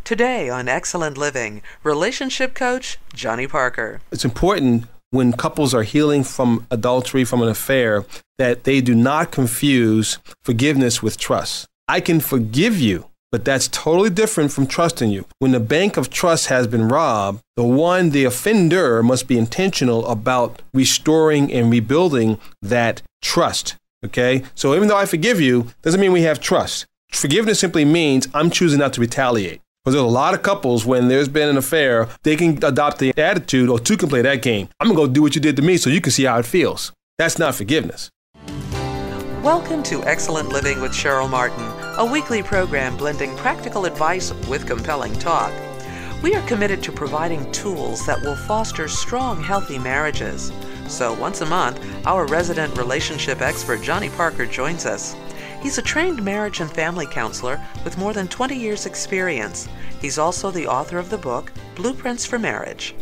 Today on Excellent Living, relationship coach Johnny Parker. It's important when couples are healing from adultery, from an affair, that they do not confuse forgiveness with trust. I can forgive you, but that's totally different from trusting you. When the bank of trust has been robbed, the offender must be intentional about restoring and rebuilding that trust. Okay? So even though I forgive you, doesn't mean we have trust. Forgiveness simply means I'm choosing not to retaliate. Because there's a lot of couples, when there's been an affair, they can adopt the attitude, or two can play that game. I'm going to go do what you did to me so you can see how it feels. That's not forgiveness. Welcome to Excellent Living with Cheryl Martin, a weekly program blending practical advice with compelling talk. We are committed to providing tools that will foster strong, healthy marriages. So once a month, our resident relationship expert, Johnny Parker, joins us. He's a trained marriage and family counselor with more than 20 years' experience. He's also the author of the book, Blueprints for Marriage.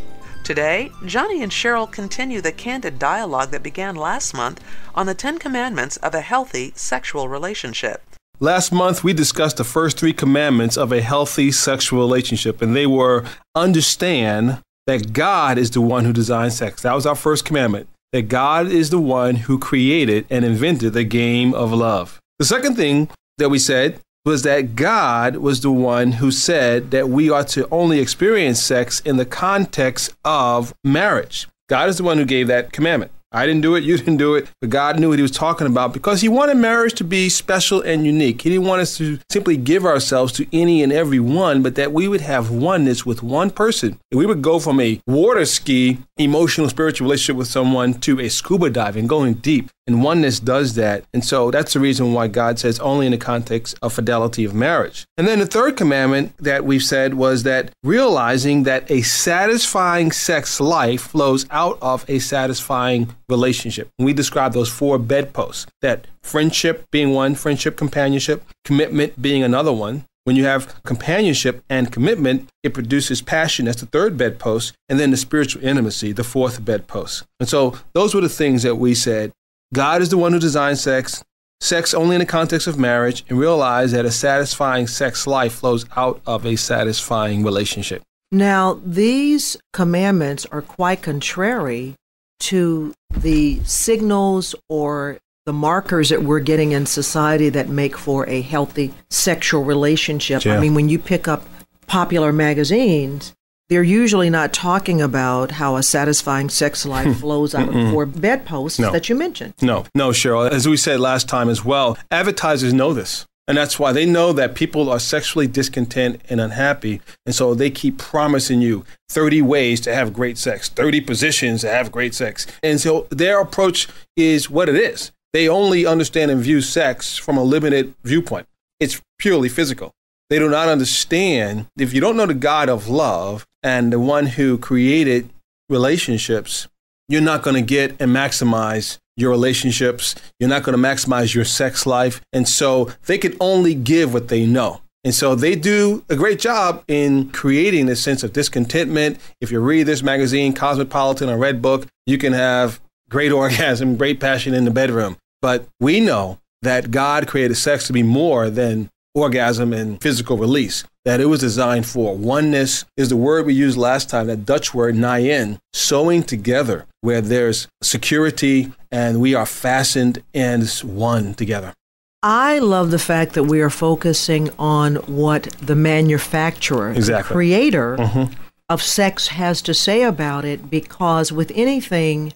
Today, Johnny and Cheryl continue the candid dialogue that began last month on the 10 commandments of a healthy sexual relationship. Last month, we discussed the first 3 commandments of a healthy sexual relationship, and they were understand that God is the one who designed sex. That was our first commandment, that God is the one who created and invented the game of love. The second thing that we said was that God was the one who said that we are to only experience sex in the context of marriage. God is the one who gave that commandment. I didn't do it, you didn't do it, but God knew what he was talking about because he wanted marriage to be special and unique. He didn't want us to simply give ourselves to any and every one, but that we would have oneness with one person. And we would go from a water ski, emotional, spiritual relationship with someone to a scuba diving, going deep. And oneness does that. And so that's the reason why God says only in the context of fidelity of marriage. And then the third commandment that we've said was that realizing that a satisfying sex life flows out of a satisfying relationship. And we describe those 4 bedposts, that friendship being one, friendship, companionship, commitment being another one. When you have companionship and commitment, it produces passion. That's the third bedpost. And then the spiritual intimacy, the 4th bedpost. And so those were the things that we said. God is the one who designed sex, sex only in the context of marriage, and realize that a satisfying sex life flows out of a satisfying relationship. Now, these commandments are quite contrary to the signals or the markers that we're getting in society that make for a healthy sexual relationship. Yeah. I mean, when you pick up popular magazines, they're usually not talking about how a satisfying sex life flows out of the 4 bedposts that you mentioned. No, Cheryl. As we said last time as well, advertisers know this. And that's why they know that people are sexually discontent and unhappy. And so they keep promising you 30 ways to have great sex, 30 positions to have great sex. And so their approach is what it is. They only understand and view sex from a limited viewpoint. It's purely physical. They do not understand, if you don't know the God of love and the one who created relationships, you're not going to get and maximize your relationships. You're not going to maximize your sex life. And so they can only give what they know. And so they do a great job in creating this sense of discontentment. If you read this magazine, Cosmopolitan or Red Book, you can have great orgasm, great passion in the bedroom. But we know that God created sex to be more than orgasm and physical release, that it was designed for. Oneness is the word we used last time, that Dutch word, nyen, sewing together, where there's security and we are fastened and one together. I love the fact that we are focusing on what the manufacturer, the creator of sex has to say about it, because with anything,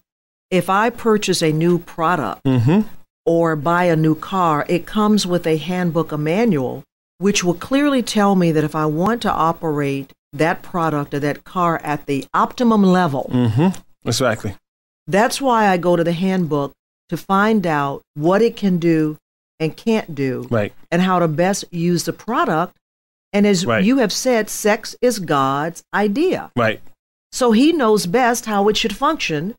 if I purchase a new product or buy a new car, it comes with a handbook, a manual, which will clearly tell me that if I want to operate that product or that car at the optimum level. Exactly. That's why I go to the handbook to find out what it can do and can't do, right, and how to best use the product. And as you have said, sex is God's idea. Right. So he knows best how it should function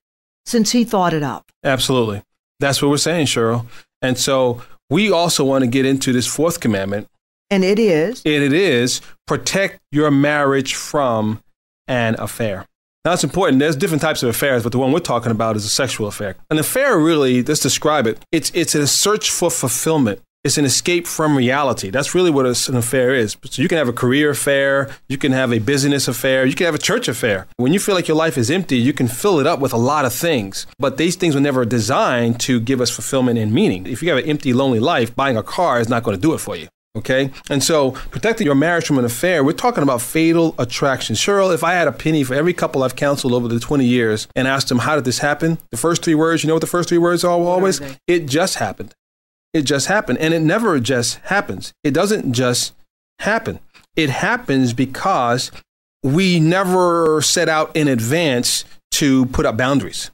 since he thought it up. Absolutely. That's what we're saying, Cheryl. And so we also want to get into this 4th commandment. And it is? And it is protect your marriage from an affair. Now, it's important. There's different types of affairs, but the one we're talking about is a sexual affair. An affair, really, let's describe it. It's a search for fulfillment. It's an escape from reality. That's really what an affair is. So you can have a career affair, you can have a business affair, you can have a church affair. When you feel like your life is empty, you can fill it up with a lot of things. But these things were never designed to give us fulfillment and meaning. If you have an empty, lonely life, buying a car is not going to do it for you. Okay? And so protecting your marriage from an affair, we're talking about fatal attraction. Cheryl, if I had a penny for every couple I've counseled over the 20 years and asked them, how did this happen? The first 3 words, you know what the first 3 words are always? It just happened. It just happened. And it never just happens. It doesn't just happen. It happens because we never set out in advance to put up boundaries.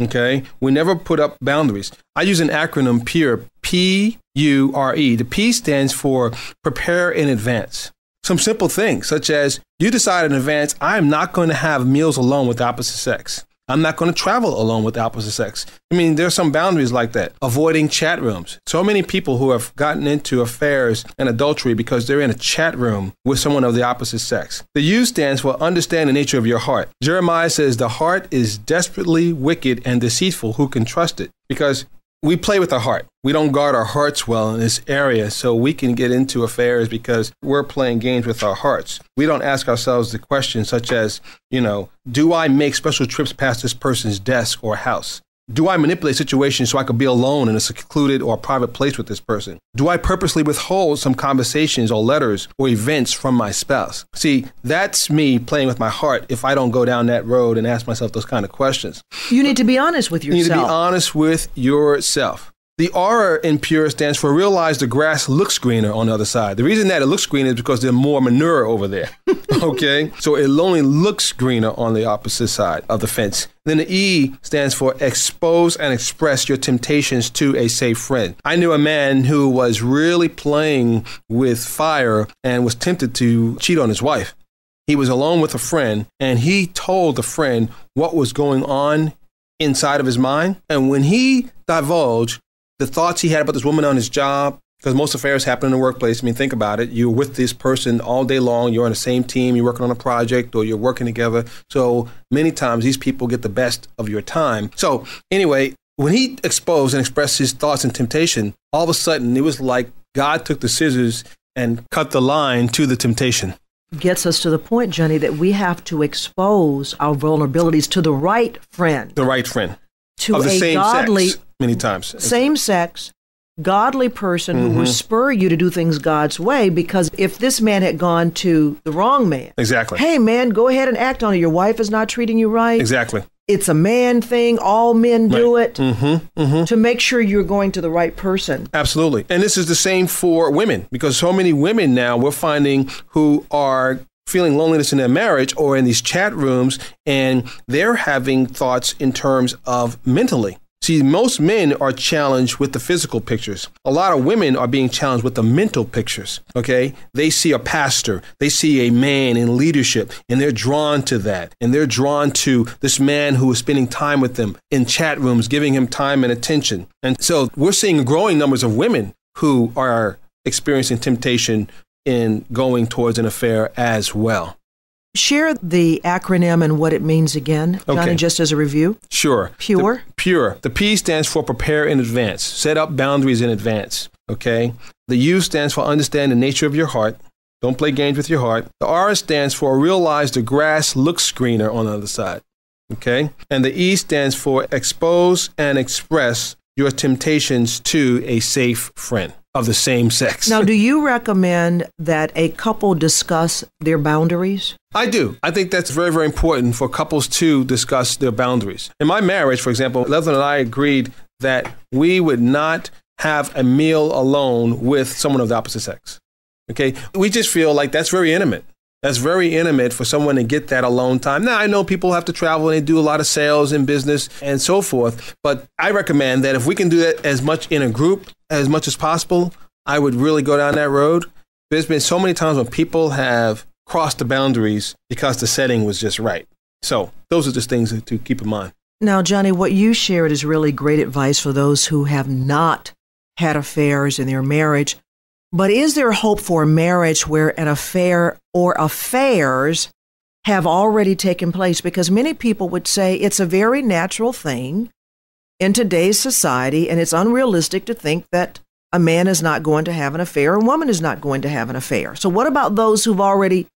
Okay? We never put up boundaries. I use an acronym PURE, P-U-R-E. The P stands for prepare in advance. Some simple things, such as you decide in advance, I'm not going to have meals alone with the opposite sex. I'm not going to travel alone with the opposite sex. I mean, there's some boundaries like that. Avoiding chat rooms. So many people who have gotten into affairs and adultery because they're in a chat room with someone of the opposite sex. The U stands for understand the nature of your heart. Jeremiah says the heart is desperately wicked and deceitful. Who can trust it? Because we play with our heart. We don't guard our hearts well in this area, so we can get into affairs because we're playing games with our hearts. We don't ask ourselves the questions such as, do I make special trips past this person's desk or house? Do I manipulate situations so I could be alone in a secluded or private place with this person? Do I purposely withhold some conversations or letters or events from my spouse? See, that's me playing with my heart if I don't go down that road and ask myself those kind of questions. You need to be honest with yourself. You need to be honest with yourself. The R in PURE stands for realize the grass looks greener on the other side. The reason that it looks greener is because there's more manure over there. Okay? So it only looks greener on the opposite side of the fence. Then the E stands for expose and express your temptations to a safe friend. I knew a man who was really playing with fire and was tempted to cheat on his wife. He was alone with a friend and he told the friend what was going on inside of his mind. And when he divulged the thoughts he had about this woman on his job, because most affairs happen in the workplace. I mean, think about it. You're with this person all day long. You're on the same team. You're working on a project or you're working together. So many times these people get the best of your time. So anyway, when he exposed and expressed his thoughts and temptation, all of a sudden it was like God took the scissors and cut the line to the temptation. Gets us to the point, Johnny, that we have to expose our vulnerabilities to the right friend. The right friend. To of the a same godly, sex, many times. Same sex, godly person who will spur you to do things God's way, because if this man had gone to the wrong man. Exactly. Hey, man, go ahead and act on it. Your wife is not treating you right. Exactly. It's a man thing. All men do right. it to make sure you're going to the right person. Absolutely. And this is the same for women, because so many women now we're finding who are feeling loneliness in their marriage or in these chat rooms, and they're having thoughts in terms of mentally. See, most men are challenged with the physical pictures. A lot of women are being challenged with the mental pictures, okay? They see a pastor, they see a man in leadership, and they're drawn to that. And they're drawn to this man who is spending time with them in chat rooms, giving him time and attention. And so we're seeing growing numbers of women who are experiencing temptation in going towards an affair as well. Share the acronym and what it means again, Johnny, okay. Just as a review. Sure. PURE? PURE. The P stands for prepare in advance. Set up boundaries in advance. Okay. The U stands for understand the nature of your heart. Don't play games with your heart. The R stands for realize the grass looks greener on the other side. Okay. And the E stands for expose and express your temptations to a safe friend of the same sex. Now, do you recommend that a couple discuss their boundaries? I do. I think that's very, very important for couples to discuss their boundaries. In my marriage, for example, Leslie and I agreed that we would not have a meal alone with someone of the opposite sex. Okay? We just feel like that's very intimate. That's very intimate for someone to get that alone time. Now, I know people have to travel and they do a lot of sales and business and so forth, but I recommend that if we can do that as much in a group as much as possible, I would really go down that road. There's been so many times when people have crossed the boundaries because the setting was just right. So those are just things to keep in mind. Now, Johnny, what you shared is really great advice for those who have not had affairs in their marriage. But is there hope for a marriage where an affair or affairs have already taken place? Because many people would say it's a very natural thing in today's society, and it's unrealistic to think that a man is not going to have an affair, a woman is not going to have an affair. So what about those who've already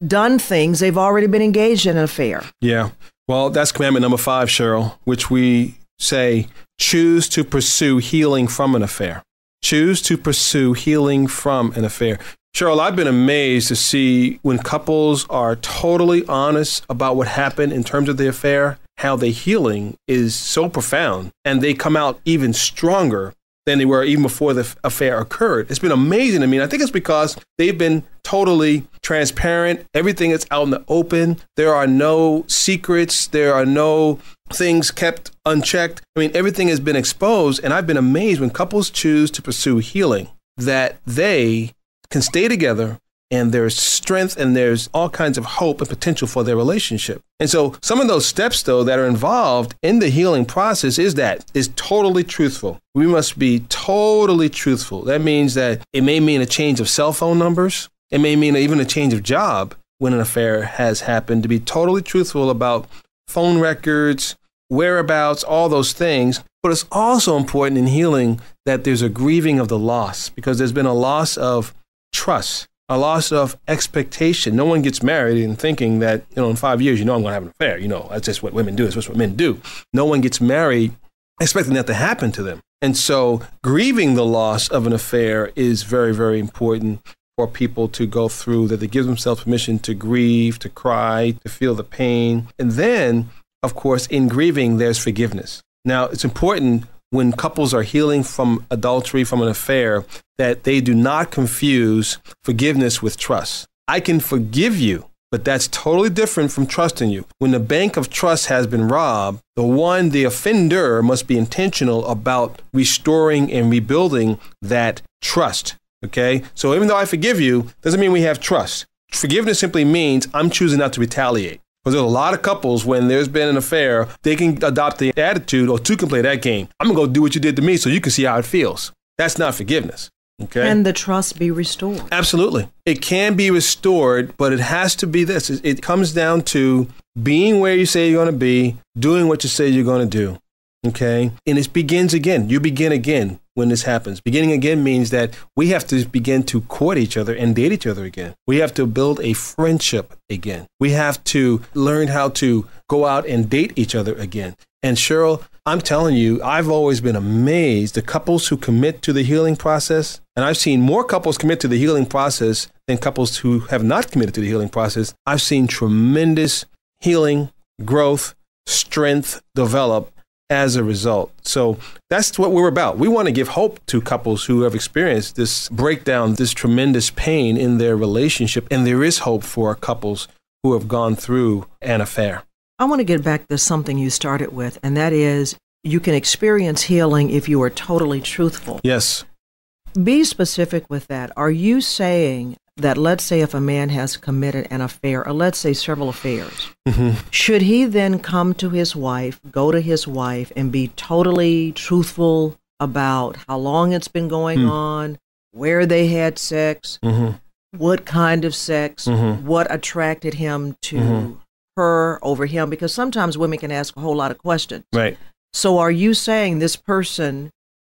done things, they've already been engaged in an affair? Yeah. Well, that's commandment number 5, Cheryl, which we say, choose to pursue healing from an affair. Choose to pursue healing from an affair. Cheryl, I've been amazed to see when couples are totally honest about what happened in terms of the affair, how the healing is so profound, and they come out even stronger than they were even before the affair occurred. It's been amazing to me. And I think it's because they've been totally transparent. Everything is out in the open. There are no secrets. There are no things kept unchecked. I mean, everything has been exposed. And I've been amazed when couples choose to pursue healing, that they can stay together and there's strength and there's all kinds of hope and potential for their relationship. And so some of those steps, though, that are involved in the healing process is totally truthful. We must be totally truthful. That means that it may mean a change of cell phone numbers. It may mean even a change of job when an affair has happened, to be totally truthful about phone records, whereabouts, all those things. But it's also important in healing that there's a grieving of the loss, because there's been a loss of trust, a loss of expectation. No one gets married and thinking that, in 5 years, I'm going to have an affair. That's just what women do. It's just what men do. No one gets married expecting that to happen to them. And so grieving the loss of an affair is very, very important for people to go through, that they give themselves permission to grieve, to cry, to feel the pain. And then, of course, in grieving, there's forgiveness. Now, it's important when couples are healing from adultery, from an affair, that they do not confuse forgiveness with trust. I can forgive you, but that's totally different from trusting you. When the bank of trust has been robbed, the offender must be intentional about restoring and rebuilding that trust. Okay? So even though I forgive you, doesn't mean we have trust. Forgiveness simply means I'm choosing not to retaliate. Because there's a lot of couples, when there's been an affair, they can adopt the attitude, or two can play that game. I'm going to go do what you did to me so you can see how it feels. That's not forgiveness. Okay? Can the trust be restored? Absolutely. It can be restored, but it has to be this. It comes down to being where you say you're going to be, doing what you say you're going to do. Okay? And it begins again. You begin again when this happens. Beginning again means that we have to begin to court each other and date each other again. We have to build a friendship again. We have to learn how to go out and date each other again. And Cheryl, I'm telling you, I've always been amazed the couples who commit to the healing process. And I've seen more couples commit to the healing process than couples who have not committed to the healing process. I've seen tremendous healing, growth, strength develop as a result. So that's what we're about. We want to give hope to couples who have experienced this breakdown, this tremendous pain in their relationship. And there is hope for couples who have gone through an affair. I want to get back to something you started with, and that is you can experience healing if you are totally truthful. Yes. Be specific with that. Are you saying that, let's say if a man has committed an affair, or let's say several affairs, should he then come to his wife, go to his wife, and be totally truthful about how long it's been going on, where they had sex, what kind of sex, what attracted him to her over him? Because sometimes women can ask a whole lot of questions. Right. So are you saying this person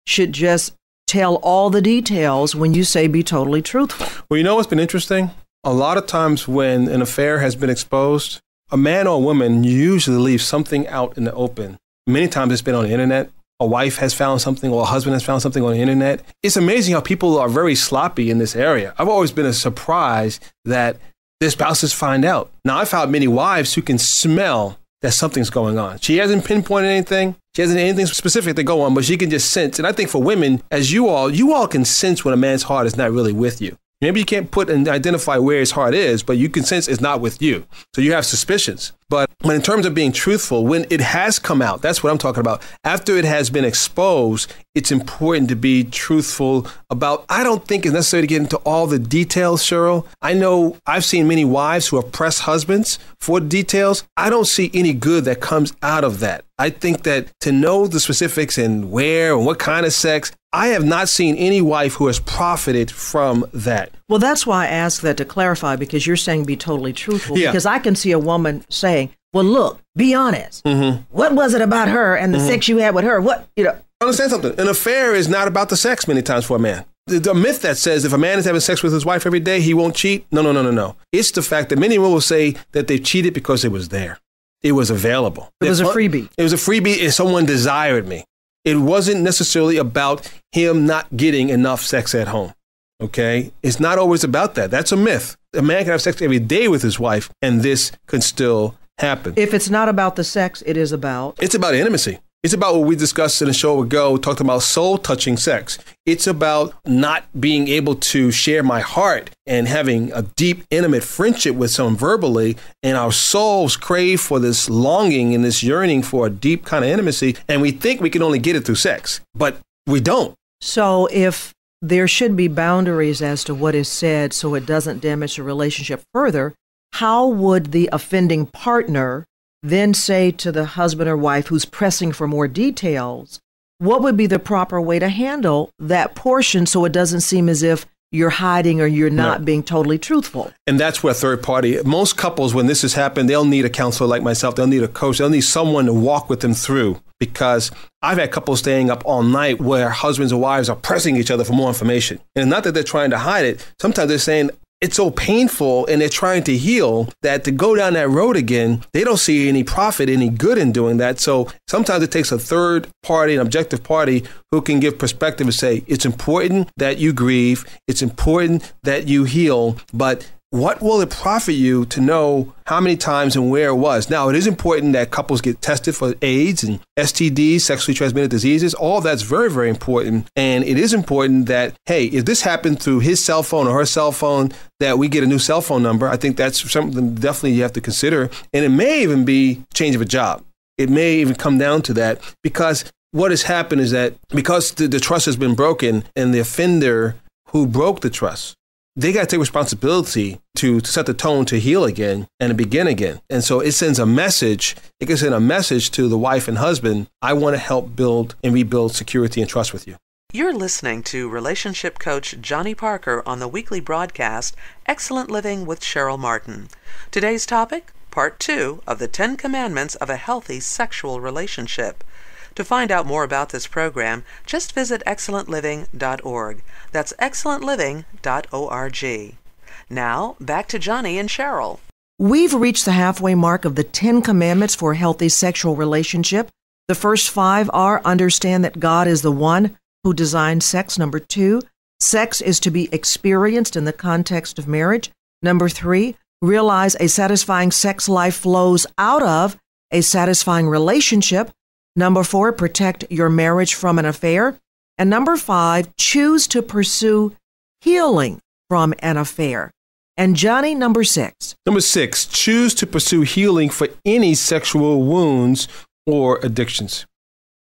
should just tell all the details when you say be totally truthful? Well, you know what's been interesting? A lot of times when an affair has been exposed, a man or a woman usually leaves something out in the open. Many times it's been on the internet. A wife has found something, or a husband has found something on the internet. It's amazing how people are very sloppy in this area. I've always been surprised that their spouses find out. Now, I've found many wives who can smell that something's going on. She hasn't pinpointed anything. She hasn't anything specific to go on, but she can just sense. And I think for women, as you all can sense when a man's heart is not really with you. Maybe you can't put and identify where his heart is, but you can sense it's not with you. So you have suspicions. But in terms of being truthful, when it has come out, that's what I'm talking about. After it has been exposed, it's important to be truthful about, I don't think it's necessary to get into all the details, Cheryl. I know I've seen many wives who have pressed husbands for details. I don't see any good that comes out of that. I think that to know the specifics and where and what kind of sex, I have not seen any wife who has profited from that. Well, that's why I asked that to clarify, because you're saying be totally truthful. Yeah. Because I can see a woman saying, well, look, be honest. What was it about her and the sex you had with her? What, Understand something. An affair is not about the sex many times for a man. The myth that says if a man is having sex with his wife every day, he won't cheat. No. It's the fact that many women will say that they cheated because it was there. It was available. It was a freebie. It was a freebie if someone desired me. It wasn't necessarily about him not getting enough sex at home. Okay? It's not always about that. That's a myth. A man can have sex every day with his wife, and this can still happen. If it's not about the sex, it is about? It's about intimacy. It's about what we discussed in the show ago. We talked about soul-touching sex. It's about not being able to share my heart and having a deep, intimate friendship with someone verbally, and our souls crave for this longing and this yearning for a deep kind of intimacy, and we think we can only get it through sex, but we don't. So if there should be boundaries as to what is said so it doesn't damage the relationship further, how would the offending partner then say to the husband or wife who's pressing for more details, what would be the proper way to handle that portion so it doesn't seem as if you're hiding or you're not being totally truthful? And that's where third party, most couples, when this has happened, they'll need a counselor like myself. They'll need a coach. They'll need someone to walk with them through, because I've had couples staying up all night where husbands and wives are pressing each other for more information. And not that they're trying to hide it. Sometimes they're saying, it's so painful and they're trying to heal that to go down that road again, they don't see any profit, any good in doing that. So sometimes it takes a third party, an objective party who can give perspective and say, it's important that you grieve. It's important that you heal. But what will it profit you to know how many times and where it was? Now, it is important that couples get tested for AIDS and STDs, sexually transmitted diseases. All of that's very, very important. And it is important that, hey, if this happened through his cell phone or her cell phone, that we get a new cell phone number. I think that's something definitely you have to consider. And it may even be change of a job. It may even come down to that, because what has happened is that because the trust has been broken, and the offender who broke the trust, they got to take responsibility to set the tone to heal again and to begin again. And so it sends a message. It can send a message to the wife and husband. I want to help build and rebuild security and trust with you. You're listening to relationship coach Johnny Parker on the weekly broadcast, Excellent Living with Cheryl Martin. Today's topic, Part 2 of the 10 Commandments of a Healthy Sexual Relationship. To find out more about this program, just visit excellentliving.org. That's excellentliving.org. Now, back to Johnny and Cheryl. We've reached the halfway mark of the 10 Commandments for a healthy sexual relationship. The first 5 are: understand that God is the one who designed sex. Number 2, sex is to be experienced in the context of marriage. Number 3, realize a satisfying sex life flows out of a satisfying relationship. Number 4, protect your marriage from an affair. And number 5, choose to pursue healing from an affair. And Johnny, number 6. Number 6, choose to pursue healing for any sexual wounds or addictions.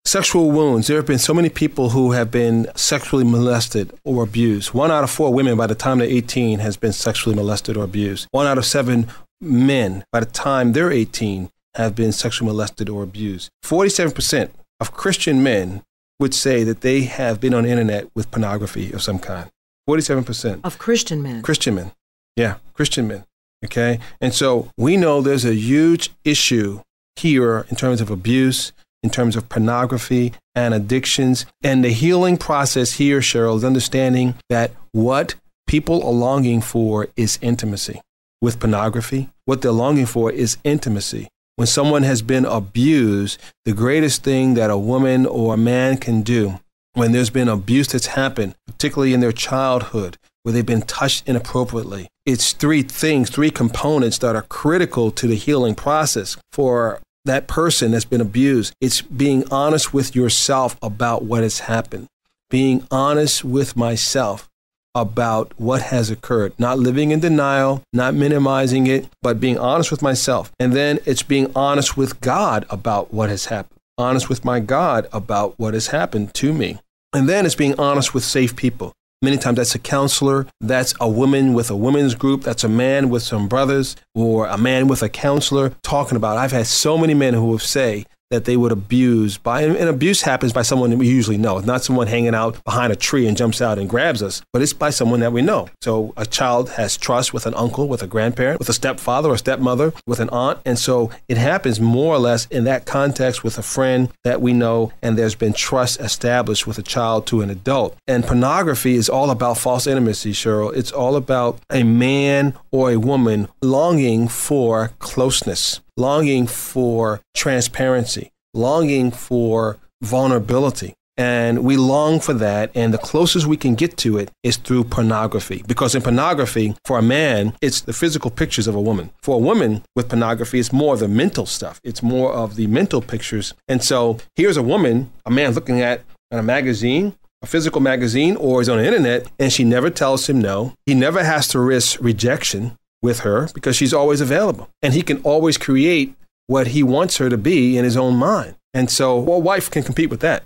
Sexual wounds. There have been so many people who have been sexually molested or abused. 1 out of 4 women by the time they're 18 has been sexually molested or abused. 1 out of 7 men by the time they're 18 have been sexually molested or abused. 47% of Christian men would say that they have been on the internet with pornography of some kind. 47%. Of Christian men. Christian men. Yeah, Christian men. Okay? And so we know there's a huge issue here in terms of abuse, in terms of pornography and addictions. And the healing process here, Cheryl, is understanding that what people are longing for is intimacy. With pornography, what they're longing for is intimacy. When someone has been abused, the greatest thing that a woman or a man can do when there's been abuse that's happened, particularly in their childhood, where they've been touched inappropriately, it's 3 things, 3 components that are critical to the healing process for that person that's been abused. It's being honest with yourself about what has happened, being honest with myself about what has occurred, not living in denial, not minimizing it, but being honest with myself. And then it's being honest with God about what has happened, honest with my God about what has happened to me. And then it's being honest with safe people. Many times that's a counselor, that's a woman with a women's group, that's a man with some brothers, or a man with a counselor talking about. I've had so many men who have say that they would abuse by, and abuse happens by someone that we usually know. It's not someone hanging out behind a tree and jumps out and grabs us, but it's by someone that we know. So a child has trust with an uncle, with a grandparent, with a stepfather or stepmother, with an aunt. And so it happens more or less in that context with a friend that we know, and there's been trust established with a child to an adult. And pornography is all about false intimacy, Cheryl. It's all about a man or a woman longing for closeness, longing for transparency, longing for vulnerability. And we long for that. And the closest we can get to it is through pornography. Because in pornography, for a man, it's the physical pictures of a woman. For a woman with pornography, it's more of the mental stuff. It's more of the mental pictures. And so here's a woman, a man looking at a magazine, a physical magazine, or is on the internet, and she never tells him no. He never has to risk rejection with her because she's always available. And he can always create what he wants her to be in his own mind. And so a wife can compete with that.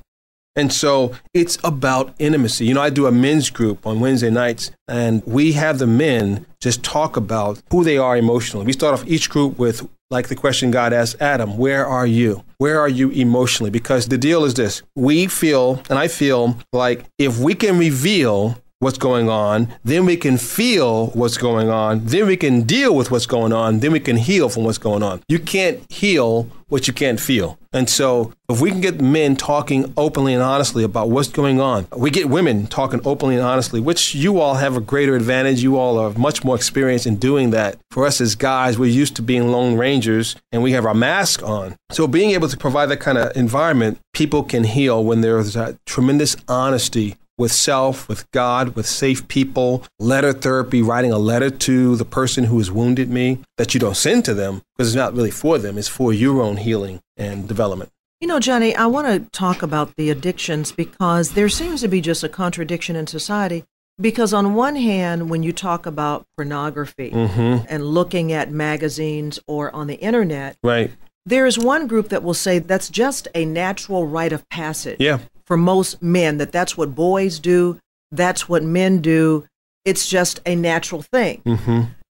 And so it's about intimacy. You know, I do a men's group on Wednesday nights, and we have the men just talk about who they are emotionally. We start off each group with, like the question God asked Adam, where are you? Where are you emotionally? Because the deal is this. We feel, and I feel like if we can reveal what's going on, then we can feel what's going on, then we can deal with what's going on, then we can heal from what's going on. You can't heal what you can't feel. And so if we can get men talking openly and honestly about what's going on, we get women talking openly and honestly, which you all have a greater advantage. You all are much more experienced in doing that. For us as guys, we're used to being lone rangers and we have our mask on. So being able to provide that kind of environment, people can heal when there's a tremendous honesty with self, with God, with safe people, letter therapy, writing a letter to the person who has wounded me that you don't send to them because it's not really for them. It's for your own healing and development. You know, Johnny, I want to talk about the addictions because there seems to be just a contradiction in society. Because on one hand, when you talk about pornography and looking at magazines or on the internet, right, there is one group that will say that's just a natural rite of passage. Yeah. For most men, that's what boys do, that's what men do. It's just a natural thing.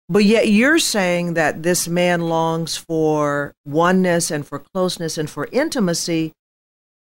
But yet you're saying that this man longs for oneness and for closeness and for intimacy.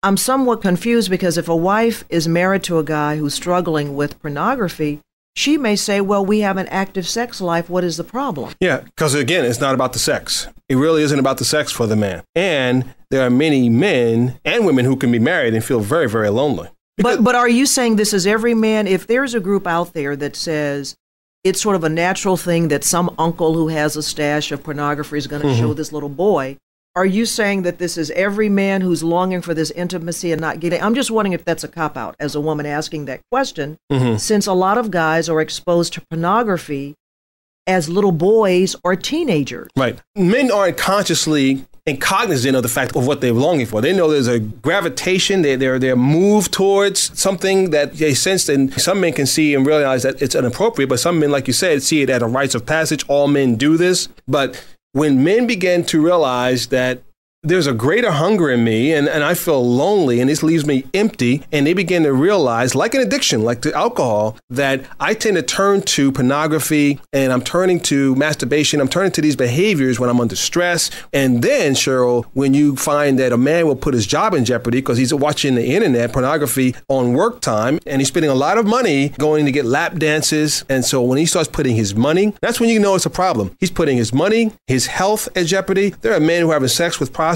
I'm somewhat confused because if a wife is married to a guy who's struggling with pornography, she may say, well, we have an active sex life. What is the problem? Yeah, because again, it's not about the sex. It really isn't about the sex for the man. And there are many men and women who can be married and feel very, very lonely. But are you saying this is every man? If there's a group out there that says it's sort of a natural thing that some uncle who has a stash of pornography is going to show this little boy, are you saying that this is every man who's longing for this intimacy and not getting? I'm just wondering if that's a cop-out as a woman asking that question, since a lot of guys are exposed to pornography as little boys or teenagers. Right. Men aren't consciously and cognizant of the fact of what they're longing for. They know there's a gravitation, they're moved towards something that they sense, and some men can see and realize that it's inappropriate, but some men, like you said, see it as a rites of passage. All men do this. But when men begin to realize that there's a greater hunger in me and I feel lonely and this leaves me empty, and they begin to realize, like an addiction, like to alcohol, that I tend to turn to pornography and I'm turning to masturbation. I'm turning to these behaviors when I'm under stress. And then, Cheryl, when you find that a man will put his job in jeopardy because he's watching the internet, pornography on work time, and he's spending a lot of money going to get lap dances. And so when he starts putting his money, that's when you know it's a problem. He's putting his money, his health at jeopardy. There are men who are having sex with prostitutes,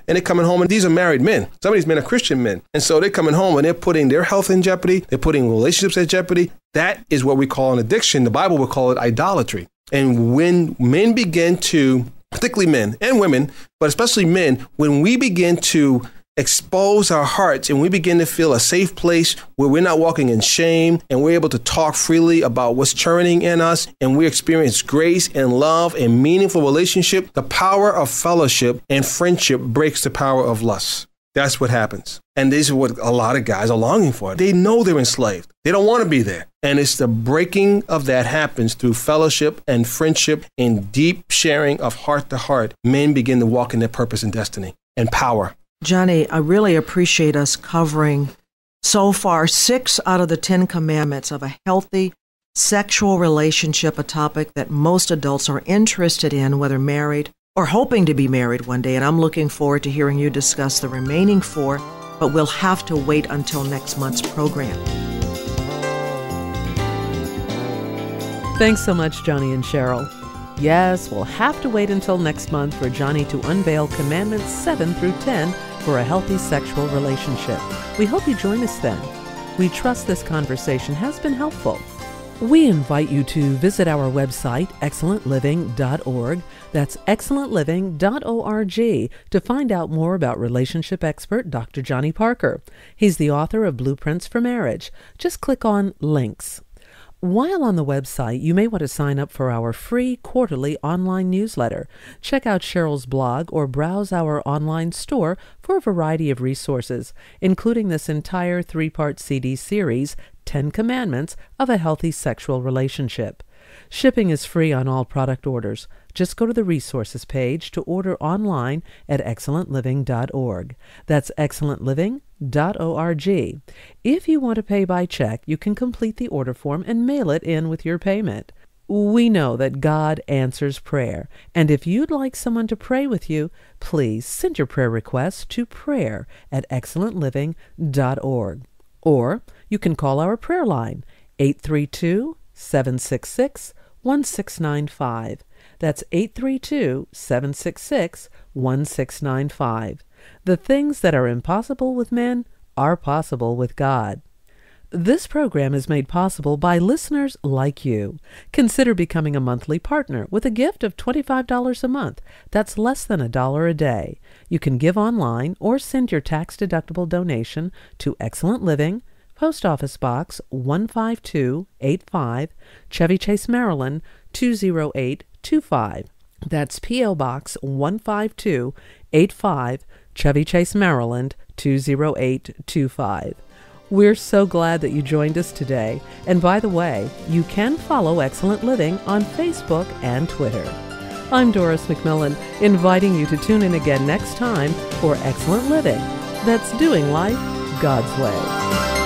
and they're coming home, and these are married men. Some of these men are Christian men. And so they're coming home and they're putting their health in jeopardy. They're putting relationships at jeopardy. That is what we call an addiction. The Bible would call it idolatry. And when men begin to, particularly men and women, but especially men, when we begin to expose our hearts and we begin to feel a safe place where we're not walking in shame and we're able to talk freely about what's churning in us, and we experience grace and love and meaningful relationship, the power of fellowship and friendship breaks the power of lust. That's what happens. And this is what a lot of guys are longing for. They know they're enslaved. They don't want to be there. And it's the breaking of that happens through fellowship and friendship and deep sharing of heart to heart. Men begin to walk in their purpose and destiny and power. Johnny, I really appreciate us covering so far 6 out of the 10 commandments of a healthy sexual relationship, a topic that most adults are interested in, whether married or hoping to be married one day, and I'm looking forward to hearing you discuss the remaining 4, but we'll have to wait until next month's program. Thanks so much, Johnny and Cheryl. Yes, we'll have to wait until next month for Johnny to unveil Commandments 7 through 10 for a healthy sexual relationship. We hope you join us then. We trust this conversation has been helpful. We invite you to visit our website, excellentliving.org. That's excellentliving.org to find out more about relationship expert Dr. Johnny Parker. He's the author of Blueprints for Marriage. Just click on Links. While on the website, you may want to sign up for our free quarterly online newsletter. Check out Cheryl's blog or browse our online store for a variety of resources, including this entire 3-part CD series, 10 Commandments of a Healthy Sexual Relationship. Shipping is free on all product orders. Just go to the resources page to order online at excellentliving.org. That's excellentliving.org. If you want to pay by check, you can complete the order form and mail it in with your payment. We know that God answers prayer, and if you'd like someone to pray with you, please send your prayer request to prayer@excellentliving.org. Or you can call our prayer line, 832-766-1695. That's 832-766-1695. The things that are impossible with men are possible with God. This program is made possible by listeners like you. Consider becoming a monthly partner with a gift of $25 a month. That's less than $1 a day. You can give online or send your tax-deductible donation to Excellent Living, Post Office Box 15285, Chevy Chase, Maryland 20825. That's P.O. Box 15285, Chevy Chase, Maryland 20825. We're so glad that you joined us today. And by the way, you can follow Excellent Living on Facebook and Twitter. I'm Doris McMillan, inviting you to tune in again next time for Excellent Living. That's doing life God's way.